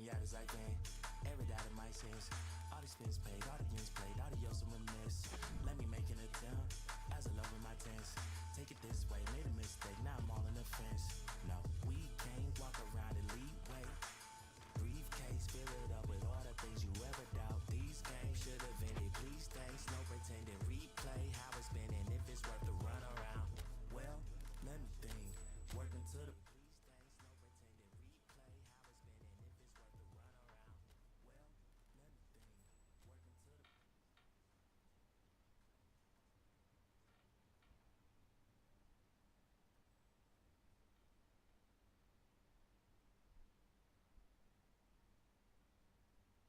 out as I can. Every dot in my sense. All these spins paid, all the games played, audios and reminisce. Let me make an attempt as I love in my tense. Take it this way, made a mistake, now I'm all in the fence. No, we can't walk around and lead way. Briefcase, fill it up with all the things you ever doubt. These games should have ended, please thanks. No pretending, replay how it's been and if it's worth the run around. Well, let me think, working to the please thanks. No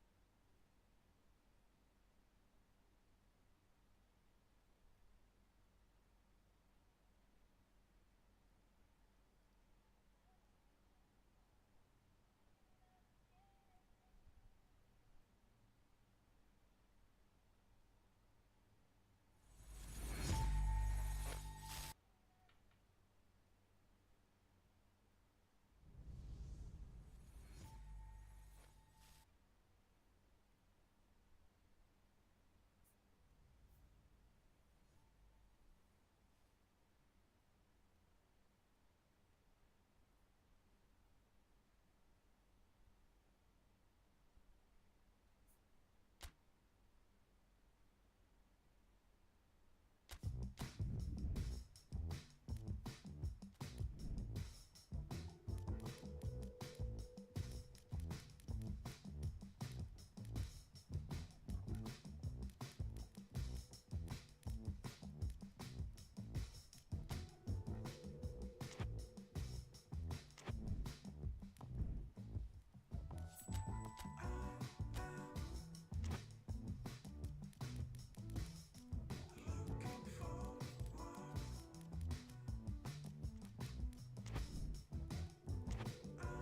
pretending, replay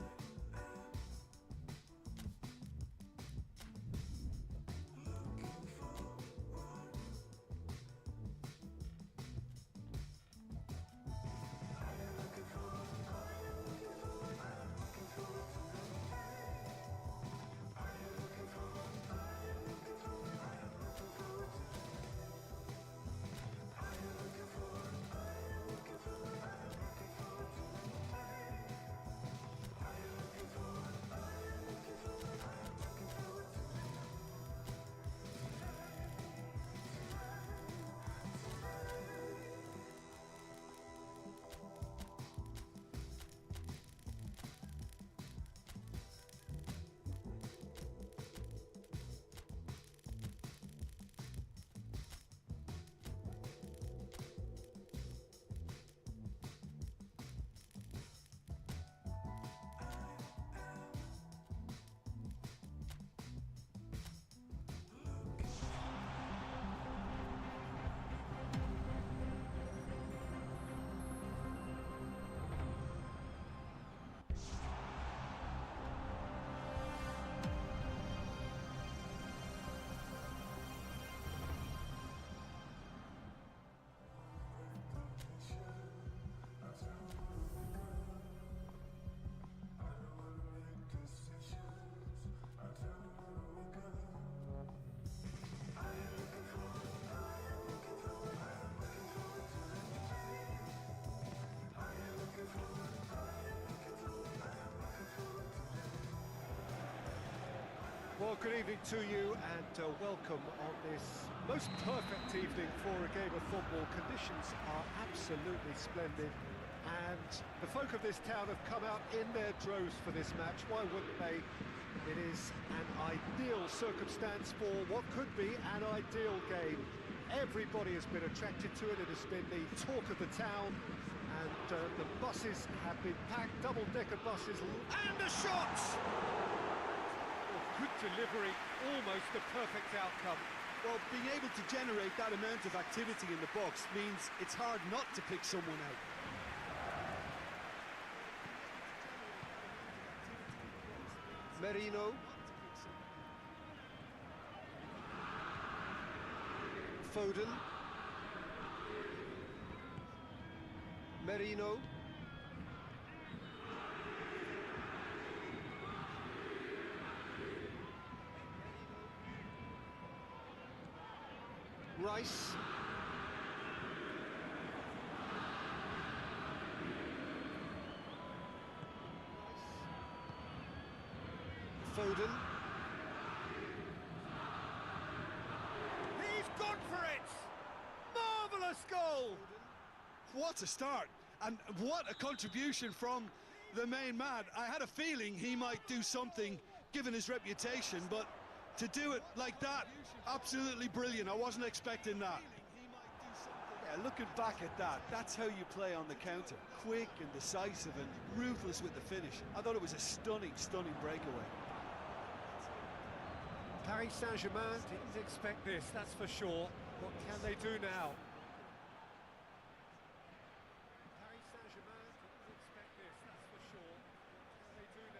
how it's been and if it's worth the run around. Well, let me think, working to the Well, good evening to you and welcome on this most perfect evening for a game of football. Conditions are absolutely splendid and the folk of this town have come out in their droves for this match. Why wouldn't they? It is an ideal circumstance for what could be an ideal game. Everybody has been attracted to it. It has been the talk of the town and the buses have been packed, double-decker buses. And the shots! Good delivery, almost the perfect outcome. Well, being able to generate that amount of activity in the box means it's hard not to pick someone out. Merino. Foden. Merino. Rice. Foden. He's gone for it! Marvellous goal! What a start, and what a contribution from the main man. I had a feeling he might do something, given his reputation, but to do it like that, absolutely brilliant. I wasn't expecting that. Yeah, looking back at that, that's how you play on the counter. Quick and decisive and ruthless with the finish. I thought it was a stunning, stunning breakaway. Paris Saint-Germain didn't expect this, that's for sure. What can they do now? Paris Saint-Germain didn't expect this, that's for sure. What can they do now?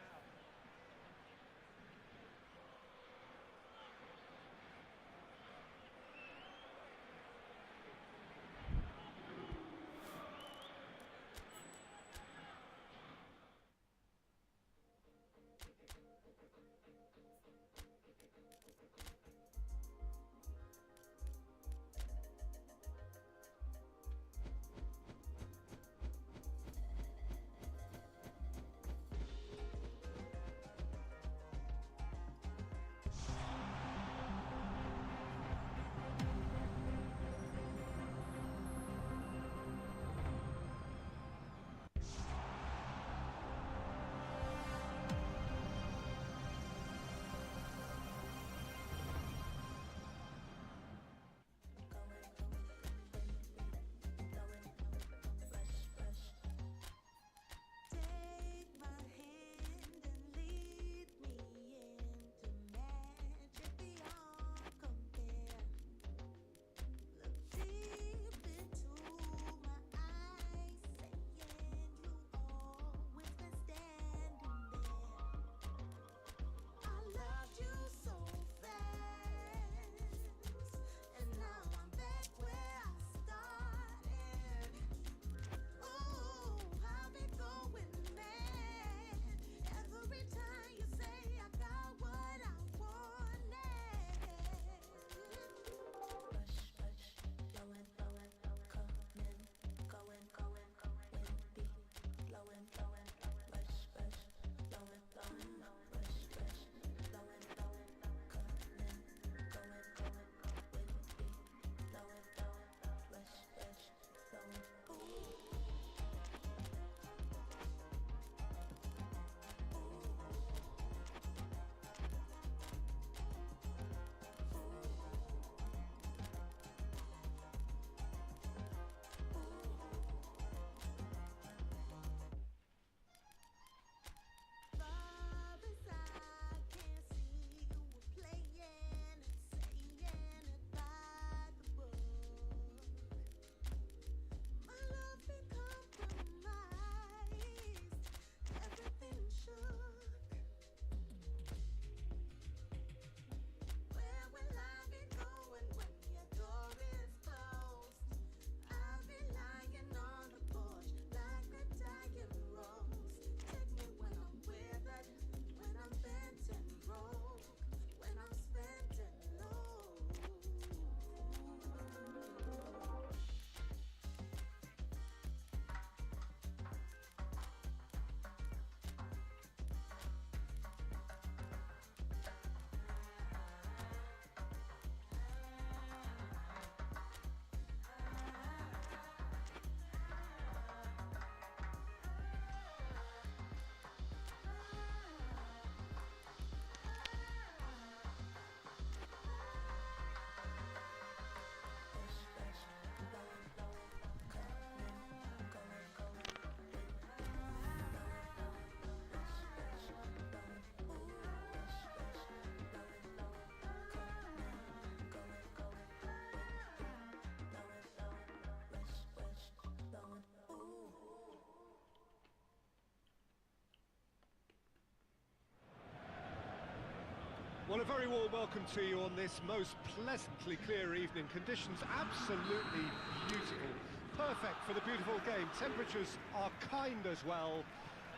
Well, a very warm welcome to you on this most pleasantly clear evening. Conditions absolutely beautiful. Perfect for the beautiful game. Temperatures are kind as well.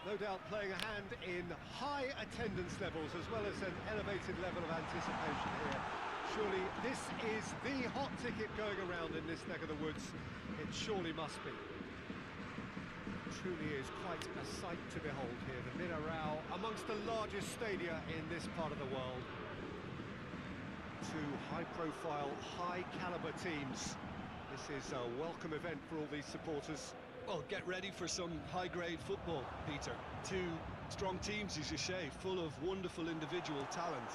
No doubt playing a hand in high attendance levels as well as an elevated level of anticipation here. Surely this is the hot ticket going around in this neck of the woods. It surely must be. Truly is quite a sight to behold here. The Mineral, amongst the largest stadia in this part of the world. Two high-profile, high-caliber teams. This is a welcome event for all these supporters. Well, get ready for some high-grade football, Peter. Two strong teams, as you say, full of wonderful individual talent.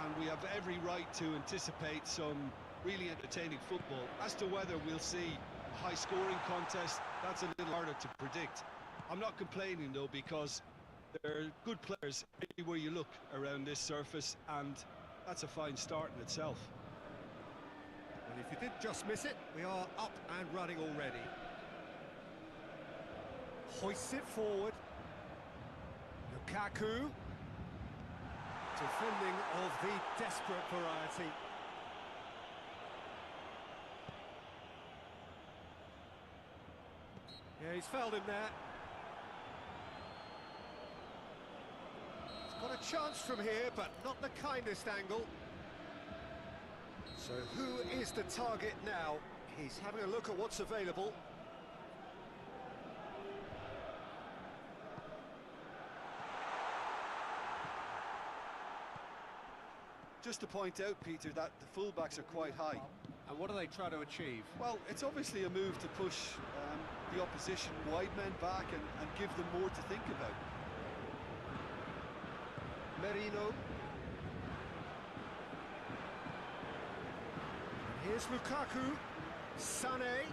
And we have every right to anticipate some really entertaining football. As to whether we'll see a high-scoring contest, that's a little harder to predict. I'm not complaining, though, because there are good players everywhere you look around this surface, and that's a fine start in itself. And if you did just miss it, we are up and running already. Hoists it forward. Lukaku. Defending of the desperate variety. Yeah, he's fouled him there. He's got a chance from here, but not the kindest angle. So who is the target now? He's having a look at what's available. Just to point out, Peter, that the fullbacks are quite high. And what do they try to achieve? Well, it's obviously a move to push the opposition wide men back and give them more to think about. Merino. And here's Lukaku. Sané.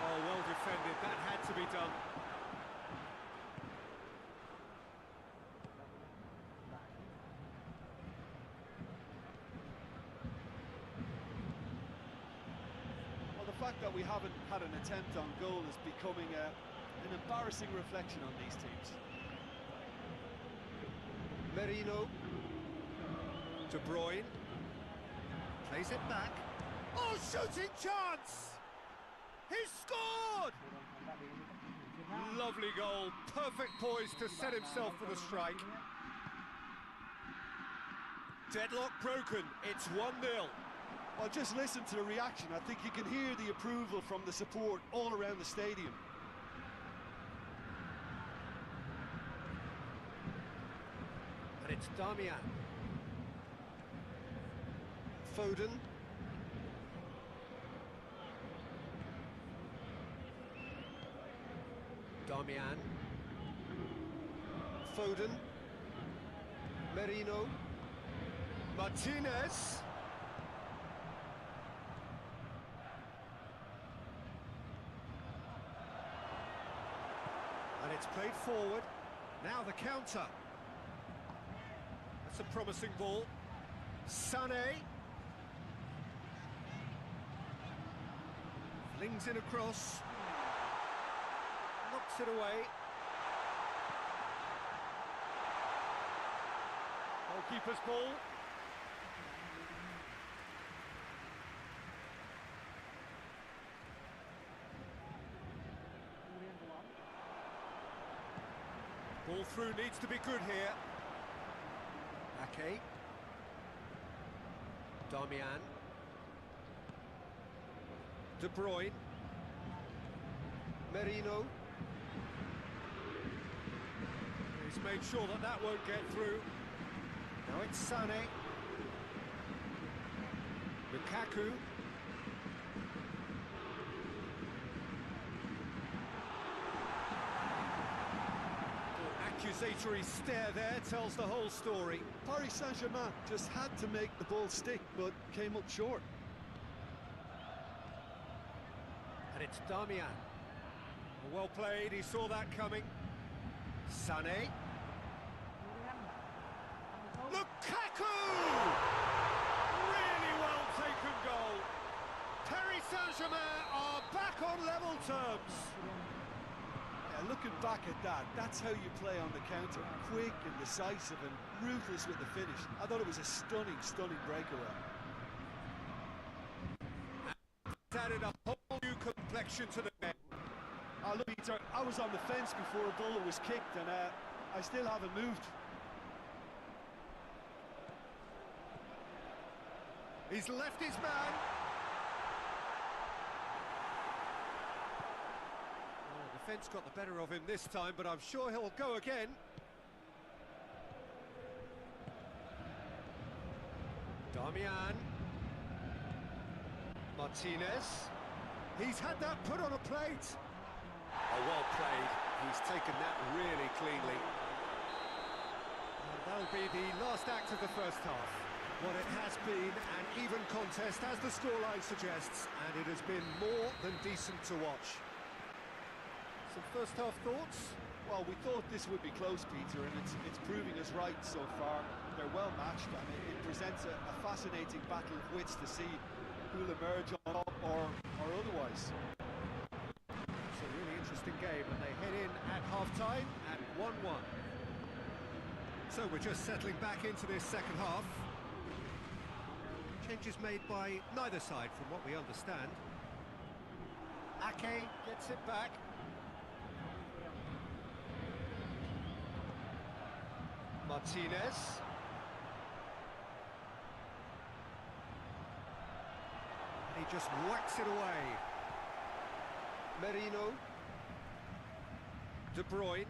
Oh, well defended. That had to be done. The fact that we haven't had an attempt on goal is becoming an embarrassing reflection on these teams. Merino. De Bruyne. Plays it back. Oh, shooting chance! He's scored! Lovely goal. Perfect poise to set himself for the strike. Deadlock broken. It's 1-0. Well, just listen to the reaction. I think you can hear the approval from the support all around the stadium. And it's Damian. Foden. Damian. Foden. Merino. Martinez. And it's played forward. Now the counter. That's a promising ball. Sané. Flings it across. Knocks it away. Goalkeeper's ball. Ball through needs to be good here. Ake. Damian. De Bruyne. Merino. He's made sure that that won't get through. Now it's Sané. Lukaku. Accusatory stare there tells the whole story. Paris Saint-Germain just had to make the ball stick, but came up short. And it's Damian. Well played, he saw that coming. Sané. Lukaku! Really well taken goal. Paris Saint-Germain are back on level terms. Yeah, looking back at that, that's how you play on the counter. Quick and decisive and ruthless with the finish. I thought it was a stunning, stunning breakaway. It's added a whole new complexion to the game. Look, Peter, I was on the fence before a ball was kicked, and I still haven't moved. He's left his man. Well, the defence got the better of him this time, but I'm sure he'll go again. Damian. Martinez. He's had that put on a plate. Oh, well played. He's taken that really cleanly. And that'll be the last act of the first half. What it has been an even contest, as the scoreline suggests, and it has been more than decent to watch. Some first half thoughts? Well, we thought this would be close, Peter, and it's proving us right so far. They're well matched, and it presents a fascinating battle of wits to see who'll emerge on top or otherwise. It's a really interesting game, and they head in at half-time at 1-1. So we're just settling back into this second half. Changes made by neither side, from what we understand. Ake gets it back. Martinez. He just whacks it away. Merino. De Bruyne.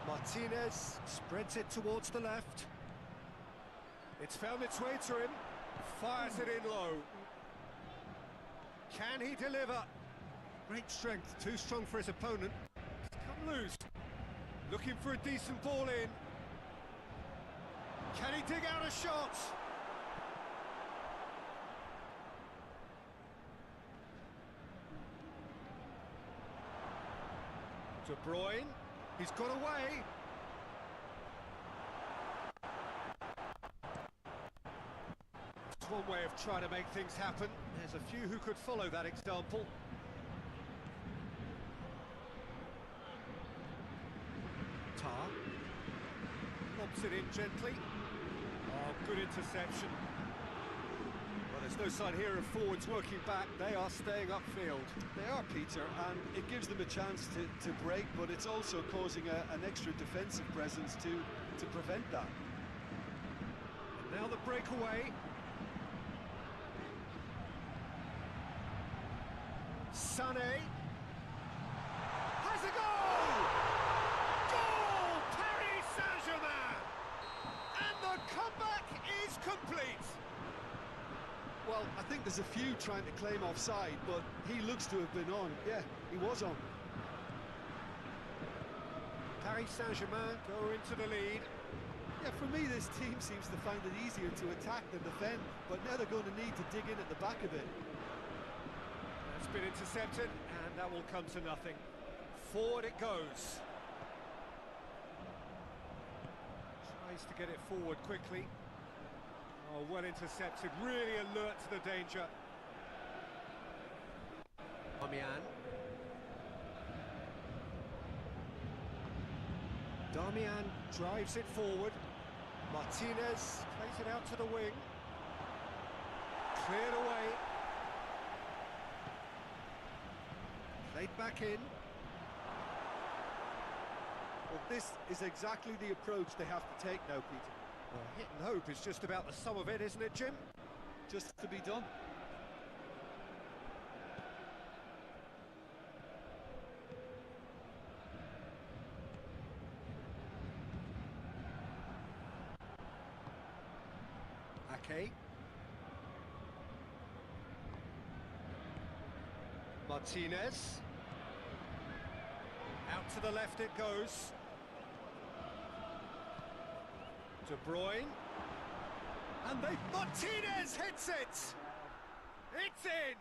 Martinez spreads it towards the left. It's found its way to him. Fires it in low. Can he deliver? Great strength, too strong for his opponent. It's come loose. Looking for a decent ball in. Can he dig out a shot? De Bruyne, he's got away. It's one way of trying to make things happen. There's a few who could follow that example. Tar lobs it in gently. Oh, good interception. Well, there's no sign here of forwards working back. They are staying upfield. They are, Peter, and it gives them a chance to break, but it's also causing an extra defensive presence to prevent that. And now the breakaway. Sané has a goal! Goal! Paris Saint-Germain! And the comeback is complete. Well, I think there's a few trying to claim offside, but he looks to have been on. Yeah, he was on. Paris Saint-Germain go into the lead. Yeah, for me, this team seems to find it easier to attack than defend, but now they're going to need to dig in at the back a bit. It's been intercepted, and that will come to nothing. Forward it goes. Tries to get it forward quickly. Oh, well intercepted, really alert to the danger. Damian. Damian drives it forward. Martinez plays it out to the wing. Cleared away. Played back in. Well, this is exactly the approach they have to take now, Peter. Well, hit and hope is just about the sum of it, isn't it, Jim? Just to be done. Ake. Martinez. Out to the left it goes. De Bruyne. And Martinez hits it! It's in!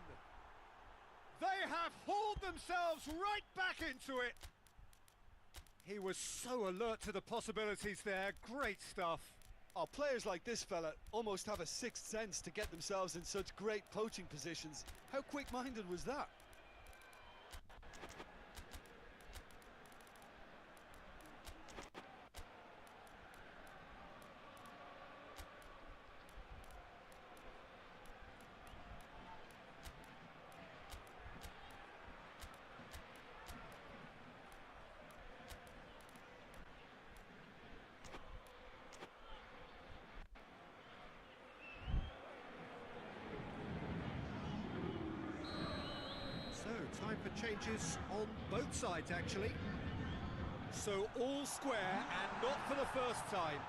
They have hauled themselves right back into it! He was so alert to the possibilities there. Great stuff. Oh, players like this fella almost have a sixth sense to get themselves in such great poaching positions. How quick-minded was that? changes on both sides, actually. So all square, and not for the first time.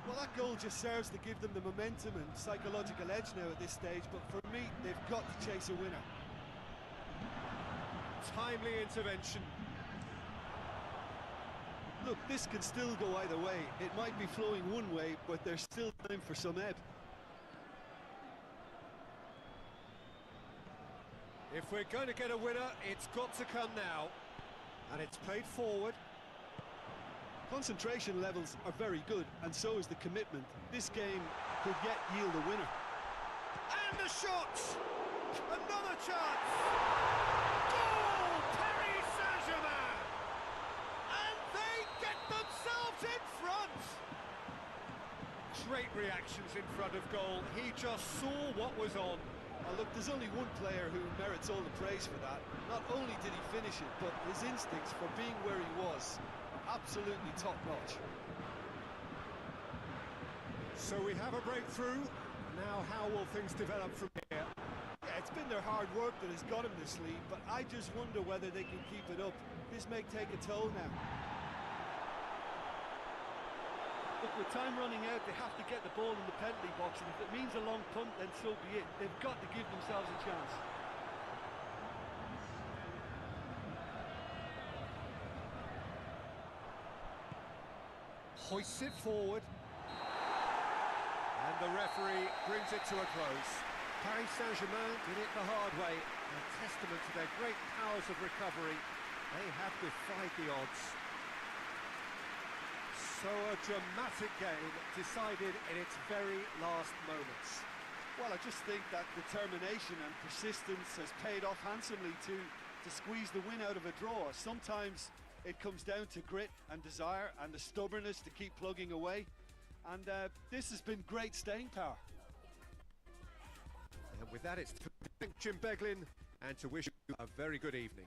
Well, that goal just serves to give them the momentum and psychological edge now at this stage, but for me, they've got to chase a winner. Timely intervention. Look, this can still go either way. It might be flowing one way, but there's still time for some ebb. If we're going to get a winner, it's got to come now. And it's played forward. Concentration levels are very good, and so is the commitment. This game could yet yield a winner. And the shot! Another chance! Goal! Paris Saint-Germain! And they get themselves in front! Great reactions in front of goal. He just saw what was on. Oh, look, there's only one player who merits all the praise for that. Not only did he finish it, but his instincts for being where he was, absolutely top-notch. So we have a breakthrough. Now how will things develop from here? Yeah, it's been their hard work that has got him this lead, but I just wonder whether they can keep it up. This may take a toll now. Look, with time running out, they have to get the ball in the penalty box, and if it means a long punt, then so be it. They've got to give themselves a chance. Hoists it forward. And the referee brings it to a close. Paris Saint-Germain did it the hard way. A testament to their great powers of recovery. They have defied the odds. So a dramatic game decided in its very last moments. Well, I just think that determination and persistence has paid off handsomely to squeeze the win out of a draw. Sometimes it comes down to grit and desire and the stubbornness to keep plugging away. And this has been great staying power. And with that, it's to thank Jim Beglin and to wish you a very good evening.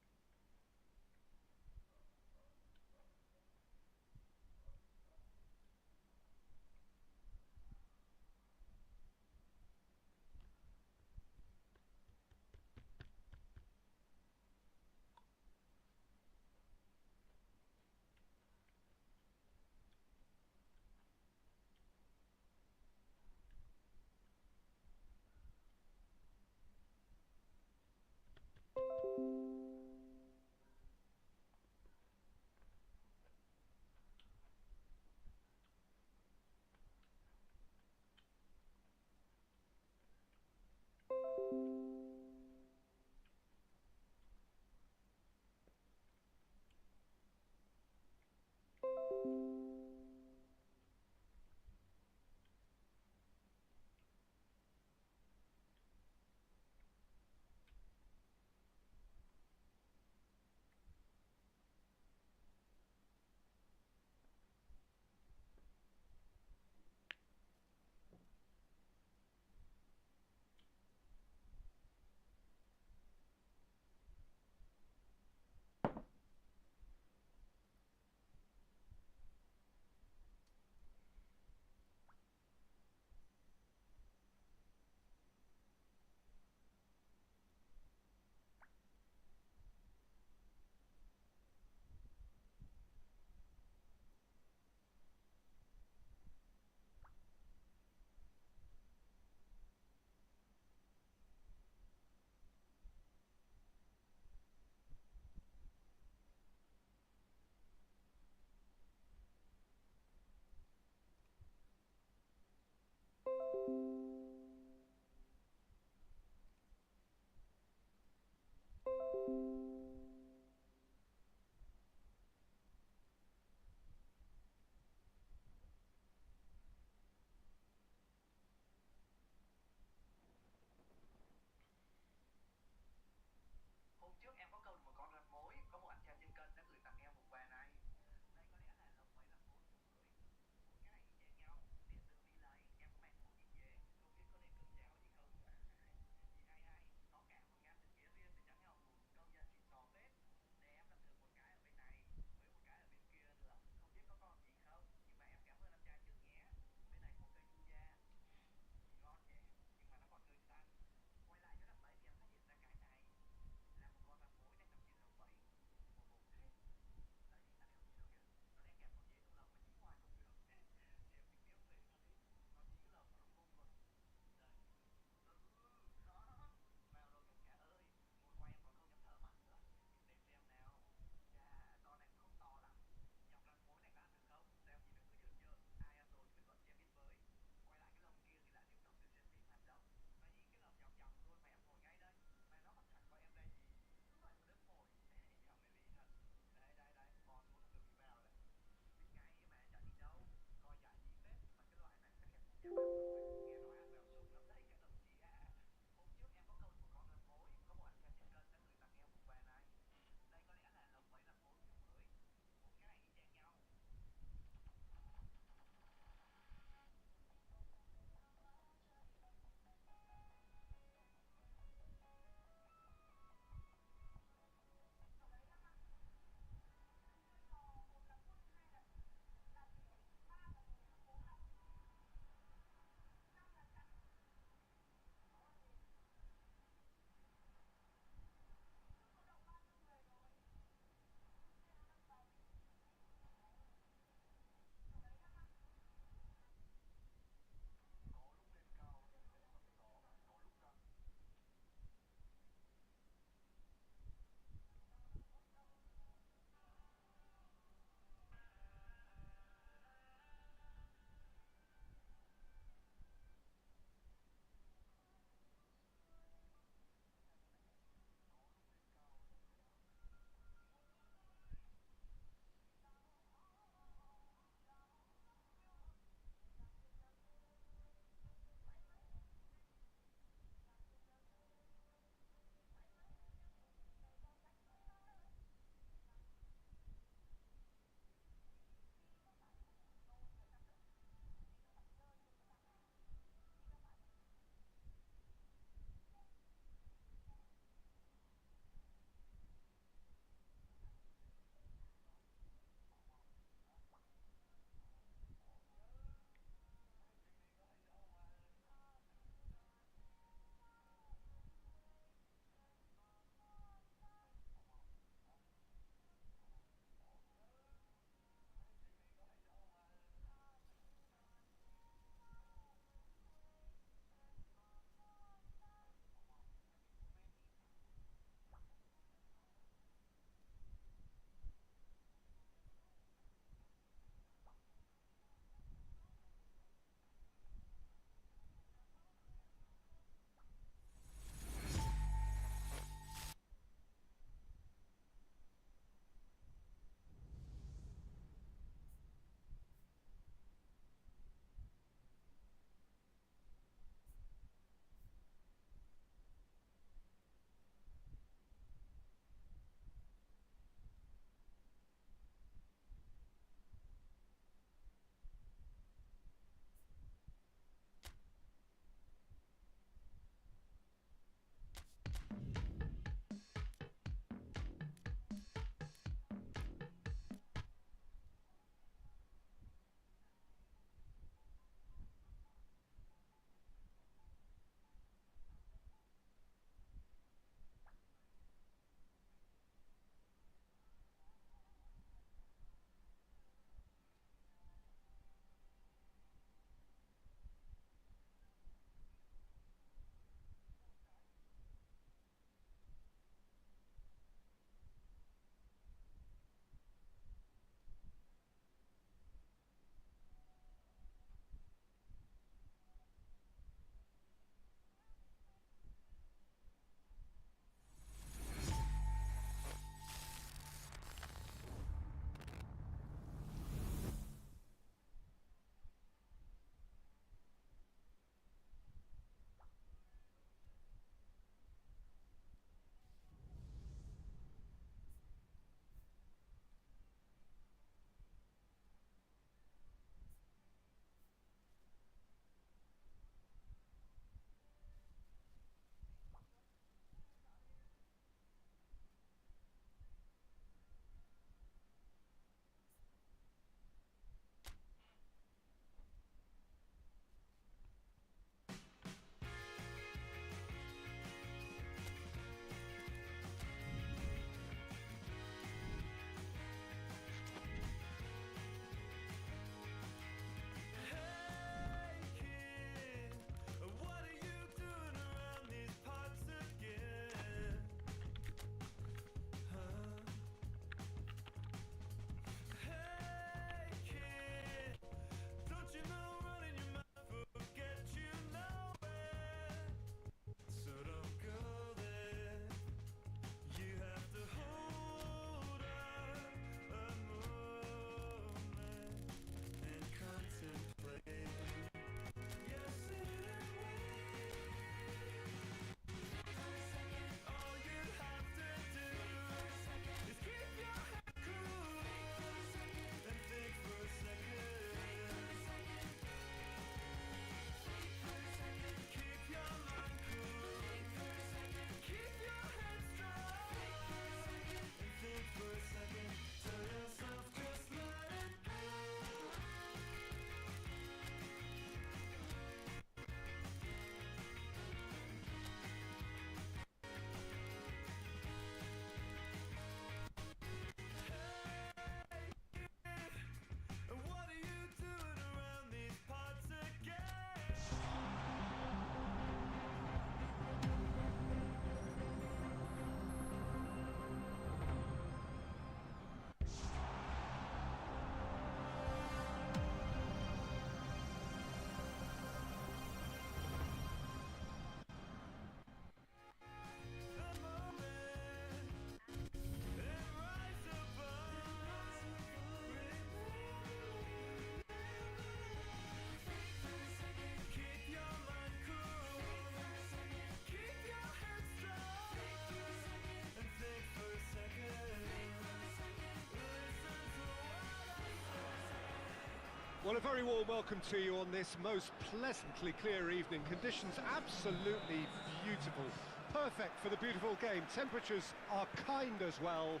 very warm welcome to you on this most pleasantly clear evening. Conditions absolutely beautiful. Perfect for the beautiful game. Temperatures are kind as well.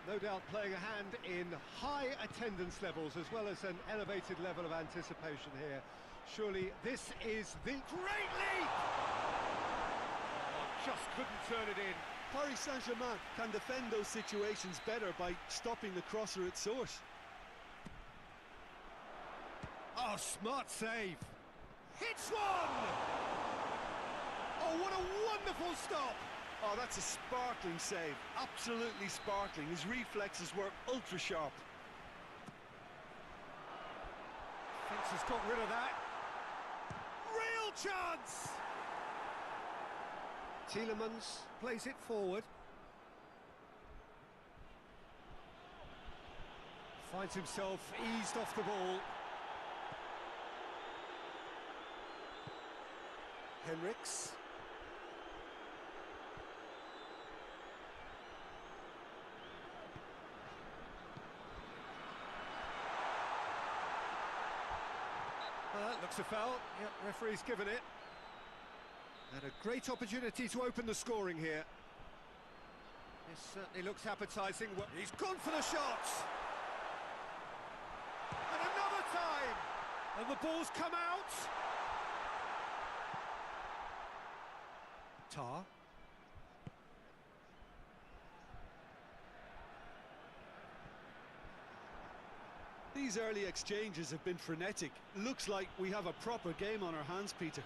No doubt playing a hand in high attendance levels as well as an elevated level of anticipation here. Surely this is the great leap! Oh, just couldn't turn it in. Paris Saint-Germain can defend those situations better by stopping the crosser at source. Oh, smart save. Hits one! Oh, what a wonderful stop! Oh, that's a sparkling save. Absolutely sparkling. His reflexes were ultra sharp. Thinks he's got rid of that. Real chance! Tielemans plays it forward. Finds himself eased off the ball. Henriks. Well, that looks a foul. Yep, referee's given it. And a great opportunity to open the scoring here. This certainly looks appetising. Well, he's gone for the shot! And another time! And the ball's come out! Tar. These early exchanges have been frenetic. Looks like we have a proper game on our hands, Peter.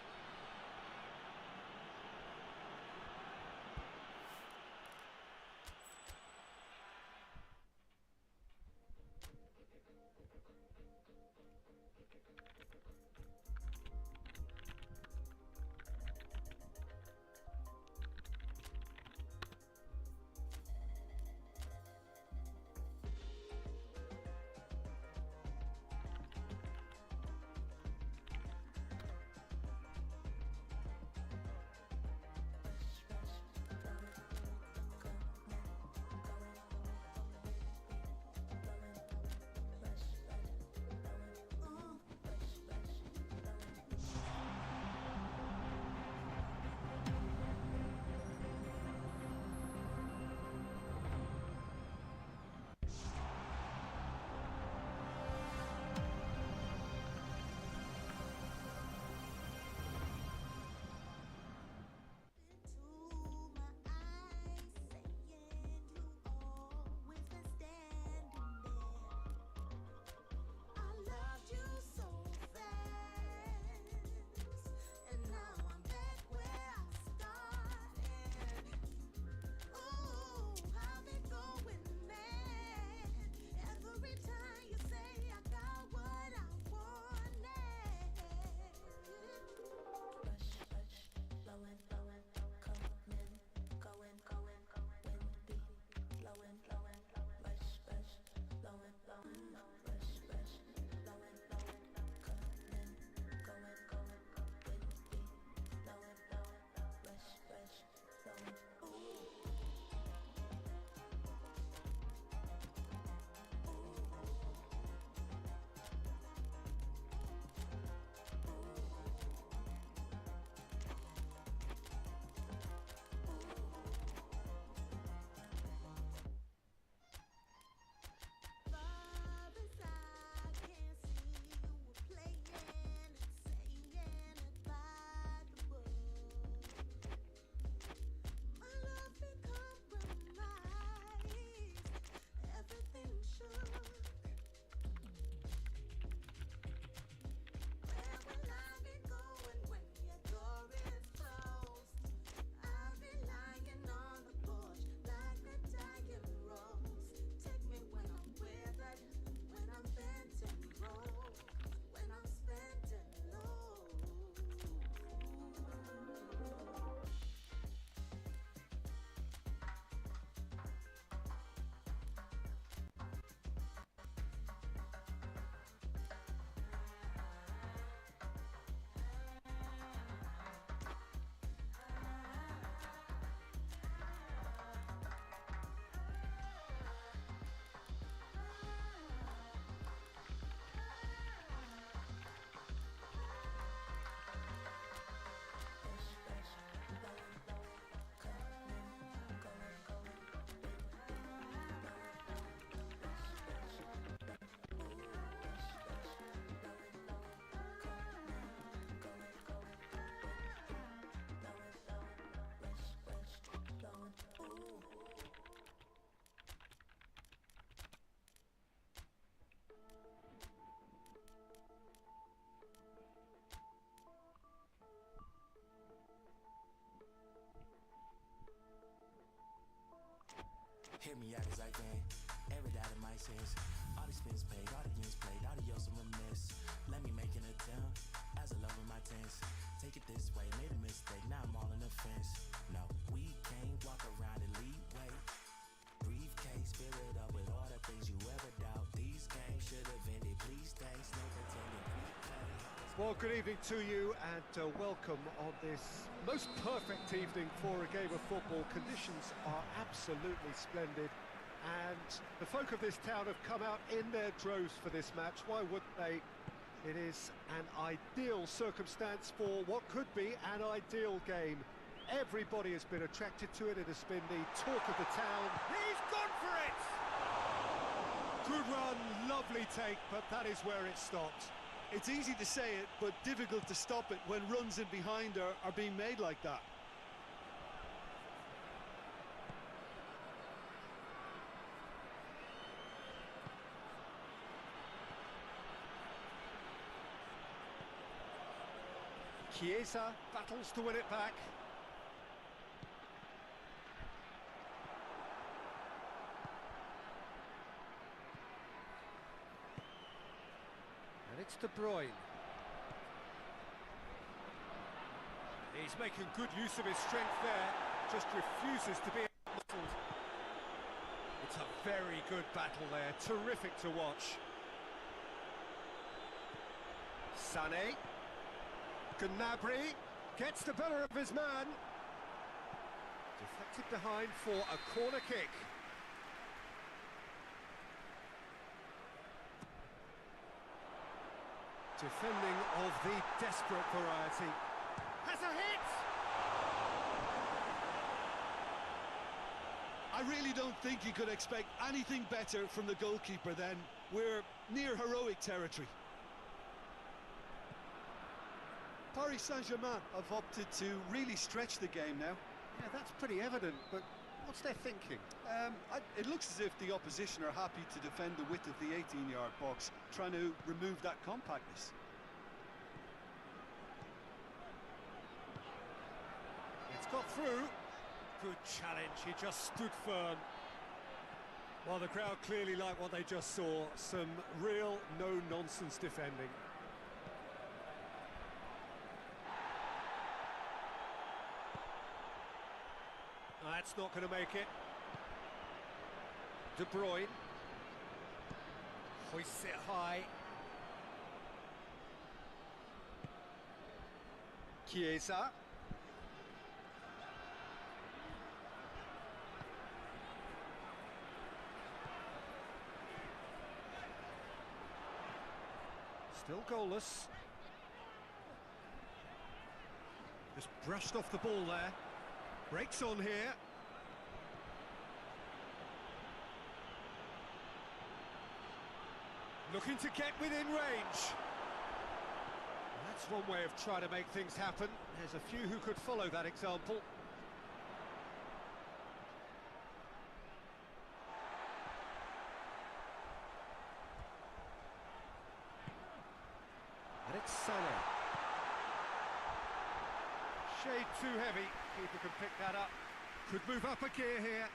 many hours I can. Air it out of my sense. All the spins paid, audience played, adios and remiss. Let me make an attempt as I love in my tense. Take it this way, made a mistake, now I'm all in the fence. No, we can't walk around and lead way. Briefcase, fill it up with all the things you ever doubt. These games should have ended, please thanks, no pretending. Well, good evening to you and welcome on this most perfect evening for a game of football. Conditions are absolutely splendid and the folk of this town have come out in their droves for this match. Why wouldn't they? It is an ideal circumstance for what could be an ideal game. Everybody has been attracted to it. It has been the talk of the town. He's gone for it! Good run, lovely take, but that is where it stopped. It's easy to say it, but difficult to stop it when runs in behind are being made like that. Chiesa battles to win it back. And it's De Bruyne. He's making good use of his strength there, just refuses to be muzzled. It's a very good battle there, terrific to watch. Sané. Gnabry gets the better of his man. Deflected behind for a corner kick. Defending of the desperate variety. Has a hit! I really don't think you could expect anything better from the goalkeeper then. We're near heroic territory. Paris Saint-Germain have opted to really stretch the game now. Yeah, that's pretty evident, but what's their thinking? It looks as if the opposition are happy to defend the width of the 18-yard box, trying to remove that compactness. It's got through. Good challenge, he just stood firm. Well, the crowd clearly like what they just saw. Some real no-nonsense defending. That's not going to make it. De Bruyne hoists it high. Chiesa. Still goalless. Just brushed off the ball there. Breaks on here. Looking to get within range. That's one way of trying to make things happen. There's a few who could follow that example. And it's Sané. Shade too heavy. Keeper can pick that up. Could move up a gear here.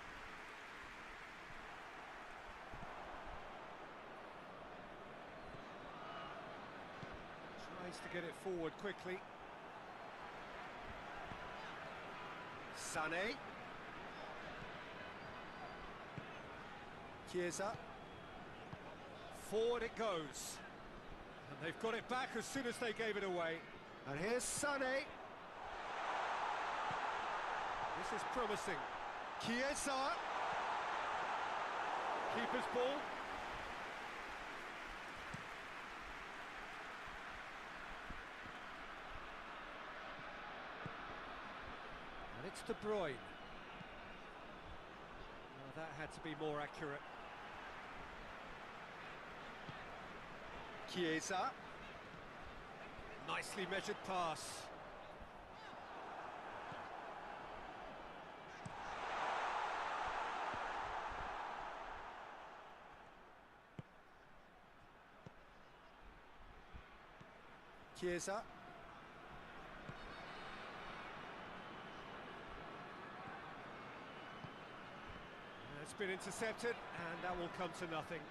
Tries to get it forward quickly. Sané. Chiesa. Forward it goes. And they've got it back as soon as they gave it away. And here's Sané. This is promising. Chiesa. Keeper's ball. And it's De Bruyne. Well, that had to be more accurate. Chiesa. Nicely measured pass. Chiesa. It's been intercepted, and that will come to nothing.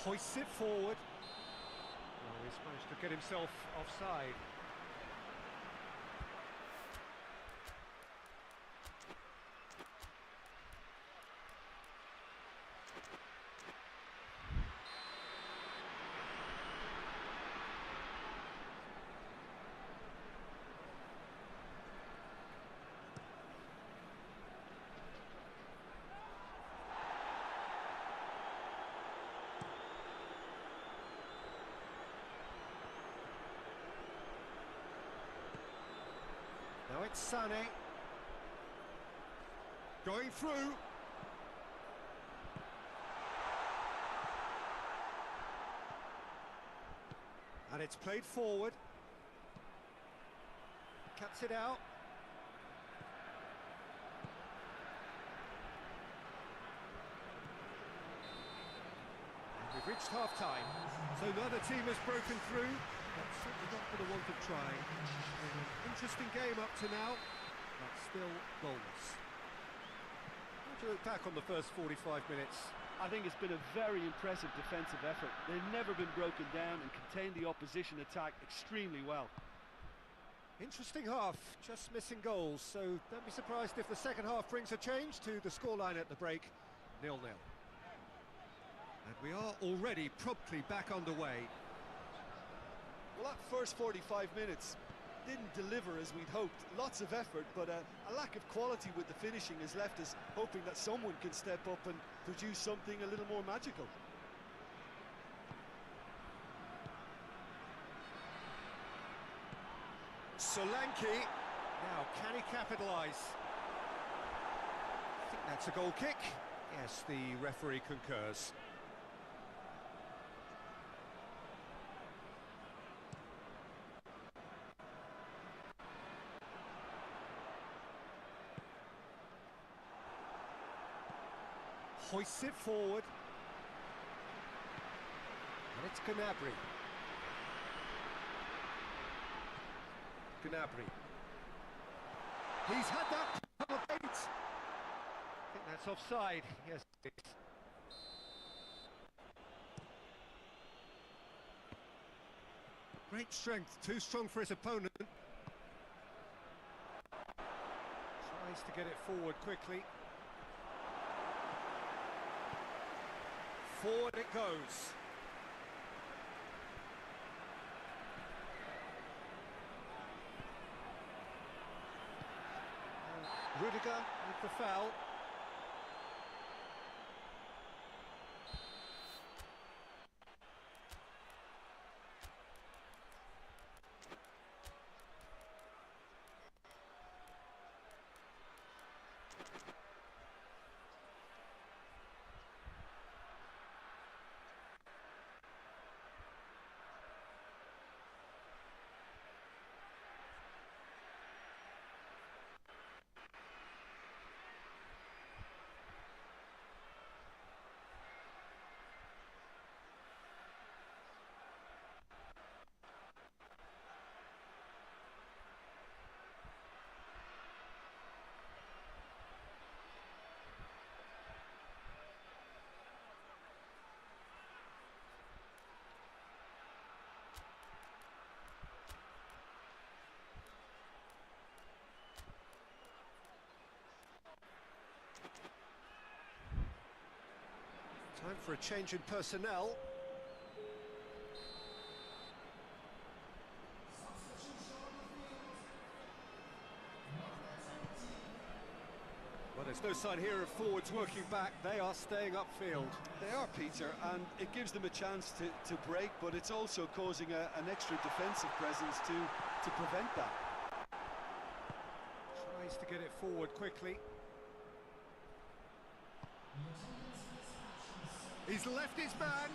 Hoists it forward. Well, he's managed to get himself offside. Now it's Sané. Going through. And it's played forward. Cuts it out. And we've reached half-time. So neither team has broken through. That's certainly not for the want of trying. An interesting game up to now, but still goalless. How do you look back on the first 45 minutes? I think it's been a very impressive defensive effort. They've never been broken down and contained the opposition attack extremely well. Interesting half, just missing goals, so don't be surprised if the second half brings a change to the scoreline at the break, 0-0. And we are already promptly back underway. Well, that first 45 minutes didn't deliver as we'd hoped. Lots of effort, but a lack of quality with the finishing has left us hoping that someone can step up and produce something a little more magical. Solanke, now can he capitalise? I think that's a goal kick. Yes, the referee concurs. Hoists it forward. And it's Gnabry. Gnabry. He's had that couple of beats. I think that's offside. Yes, it is. Great strength, too strong for his opponent. Tries to get it forward quickly. Forward it goes. Rudiger with the foul. Time for a change in personnel. Well, there's no sign here of forwards working back. They are staying upfield. They are, Peter, and it gives them a chance to break, but it's also causing an extra defensive presence to prevent that. Tries to get it forward quickly. He's left his man.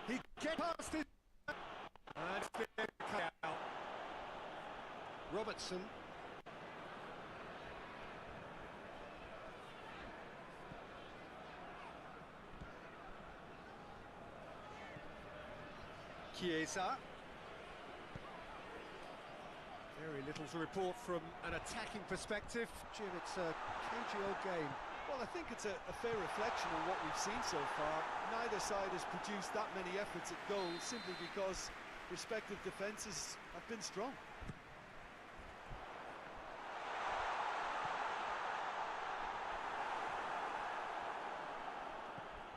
He gets past his man. And it's been cut out. Robertson. Chiesa. Very little to report from an attacking perspective. Jim, it's a cagey old game. Well, I think it's a fair reflection on what we've seen so far. Neither side has produced that many efforts at goal simply because respective defences have been strong.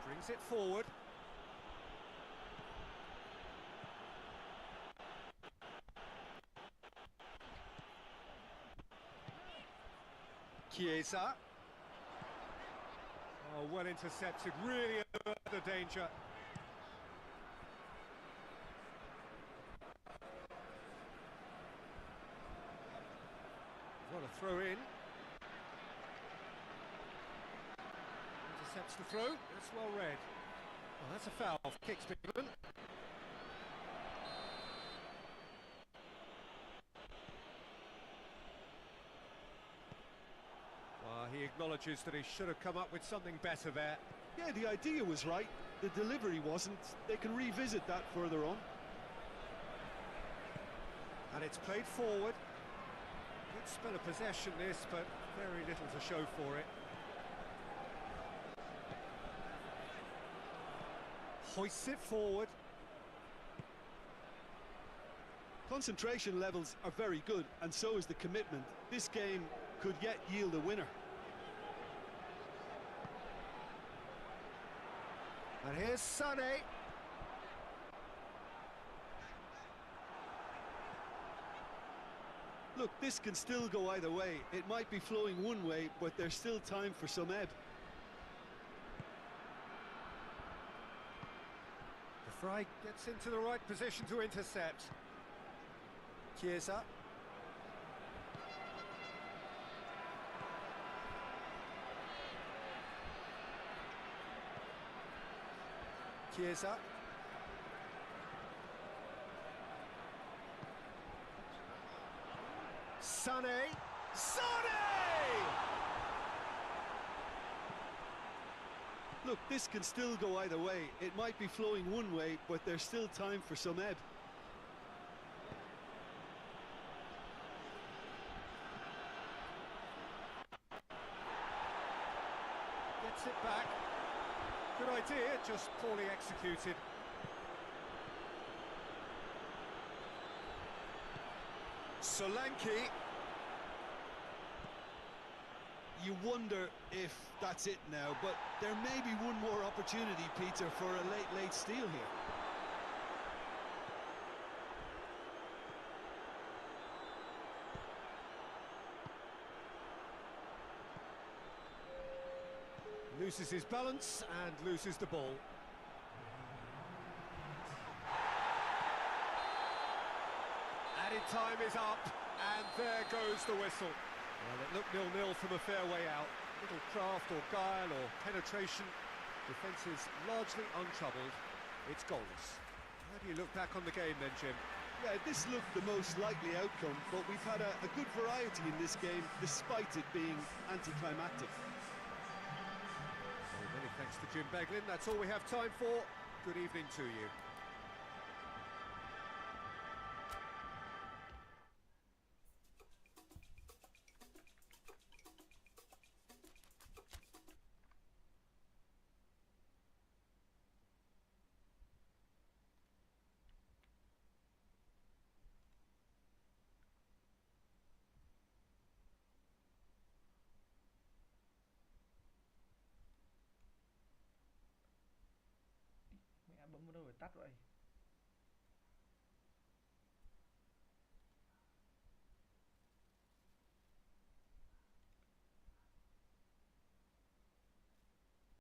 Brings it forward. Chiesa. Oh, well intercepted, really under danger. What a throw in. Intercepts the throw, that's well read. Oh, that's a foul, kicks given. He acknowledges that he should have come up with something better there. Yeah, the idea was right, the delivery wasn't. They can revisit that further on. And it's played forward. Good spell of possession this, but very little to show for it. Hoists it forward. Concentration levels are very good, and so is the commitment. This game could yet yield a winner. And here's Sané. Look, this can still go either way. It might be flowing one way, but there's still time for some ebb. The Fry gets into the right position to intercept. Chiesa. Chiesa. Sané. Look, this can still go either way. It might be flowing one way, but there's still time for some ebb. Gets it back. Good idea, just poorly executed. Solanke. You wonder if that's it now, but there may be one more opportunity, Peter, for a late steal here. Loses his balance and loses the ball. Added time is up, and there goes the whistle. Well, it looked 0-0 from a fair way out. Little craft or guile or penetration. Defence is largely untroubled. It's goalless. How do you look back on the game then, Jim? Yeah, this looked the most likely outcome, but we've had a good variety in this game, despite it being anticlimactic. Well, many thanks to Jim Beglin. That's all we have time for. Good evening to you. Mẹ bấm vào đâu để tắt vậy?